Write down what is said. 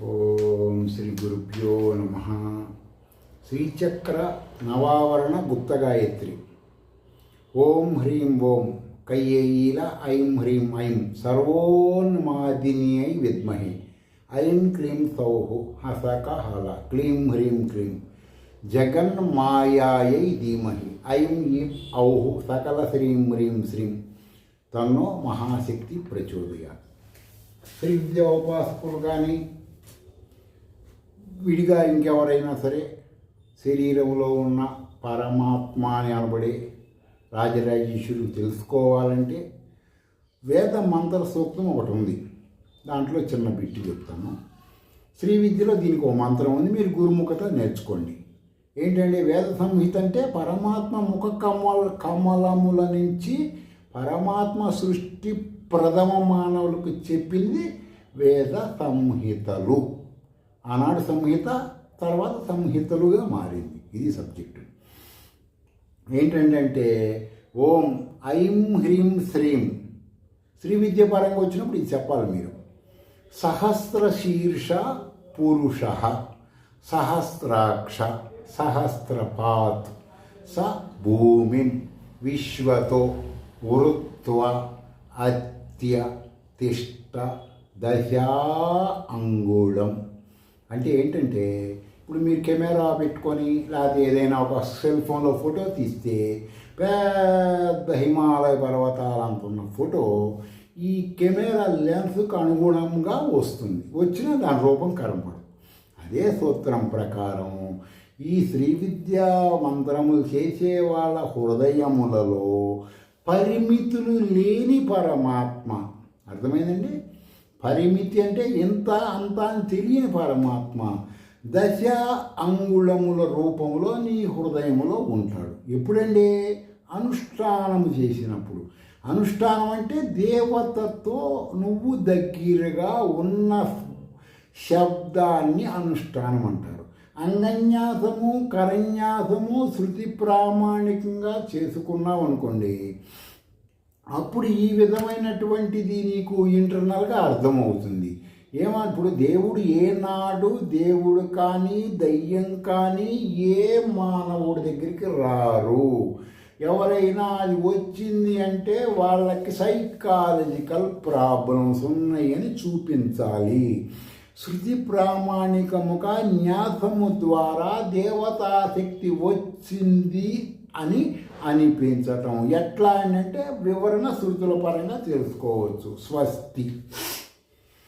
ఓం శ్రీ గురుభ్యో నమ. శ్రీచక్ర నవావరణ గుప్త గాయత్రి. ఓం హ్రీం ఓం కయ్యేయీల ఐం హ్రీం ఐం సర్వోన్మాదిన్యై విద్మహే ఐం క్లీం సౌః హసక హల క్లీం హ్రీం క్లీం జగన్మాయాయై ధీమహి ఐం ఈం ఔః సకల శ్రీం హ్రీం శ్రీం తన్నో మహాశక్తి ప్రచోదయాత్. శ్రీ విద్యోపాసకులు కానీ విడిగా ఇంకెవరైనా సరే శరీరంలో ఉన్న పరమాత్మ అని అనబడే రాజరాజేశ్వరుడు తెలుసుకోవాలంటే వేద మంత్ర సూక్తం ఒకటి ఉంది. దాంట్లో చిన్న బిట్టు చెప్తాను. శ్రీ విద్యలో దీనికి ఒక మంత్రం ఉంది, మీరు గురుముఖత నేర్చుకోండి. ఏంటంటే వేద సంహిత అంటే పరమాత్మ ముఖ కమలముల నుంచి పరమాత్మ సృష్టి ప్రథమ మానవులకు చెప్పింది వేద సంహితలు. ఆనాడు సంహిత, తర్వాత సంహితలుగా మారింది. ఇది సబ్జెక్టు. ఏంటంటే ఓం ఐం హ్రీం శ్రీం శ్రీ విద్య పరంగా వచ్చినప్పుడు ఇది చెప్పాలి మీరు. సహస్ర శీర్ష పురుష సహస్రాక్ష సహస్రపాత్ స భూమిం విశ్వతో వృత్వ అత్య తిష్ట దశా అంగుళం. అంటే ఏంటంటే ఇప్పుడు మీరు కెమెరా పెట్టుకొని లేకపోతే ఏదైనా ఒక సెల్ ఫోన్లో ఫోటో తీస్తే పెద్ద హిమాలయ పర్వతాలు అంటున్న ఫోటో ఈ కెమెరా లెన్స్కు అనుగుణంగా వస్తుంది. వచ్చినా దాని రూపం కనపడదు. అదే సూత్రం ప్రకారం ఈ శ్రీ విద్యా మంత్రములు చేసే వాళ్ళ హృదయములలో పరిమితులు లేని పరమాత్మ. అర్థమైందండి? పరిమితి అంటే ఇంత అంత అని తెలియని పరమాత్మ దశ అంగుళముల రూపంలో నీ హృదయంలో ఉంటాడు. ఎప్పుడండి? అనుష్ఠానము చేసినప్పుడు. అనుష్ఠానం అంటే దేవతతో నువ్వు దగ్గరగా ఉన్న శబ్దాన్ని అనుష్ఠానం అంటారు. అంగన్యాసము కరన్యాసము శృతి ప్రామాణికంగా చేసుకున్నావు అనుకోండి, అప్పుడు ఈ విధమైనటువంటిది నీకు ఇంటర్నల్గా అర్థమవుతుంది. ఇప్పుడు దేవుడు ఏనాడు దేవుడు కానీ దయ్యం కానీ ఏ మానవుడి దగ్గరికి రారు. ఎవరైనా అది వచ్చింది అంటే వాళ్ళకి సైకాలజికల్ ప్రాబ్లమ్స్ ఉన్నాయని చూపించాలి. శృతి ప్రామాణికముగా న్యాసము ద్వారా దేవతాశక్తి వచ్చింది అని అనిపించటం. ఎట్లా అంటే వివరణ శృతుల పరంగా తెలుసుకోవచ్చు. స్వస్తి.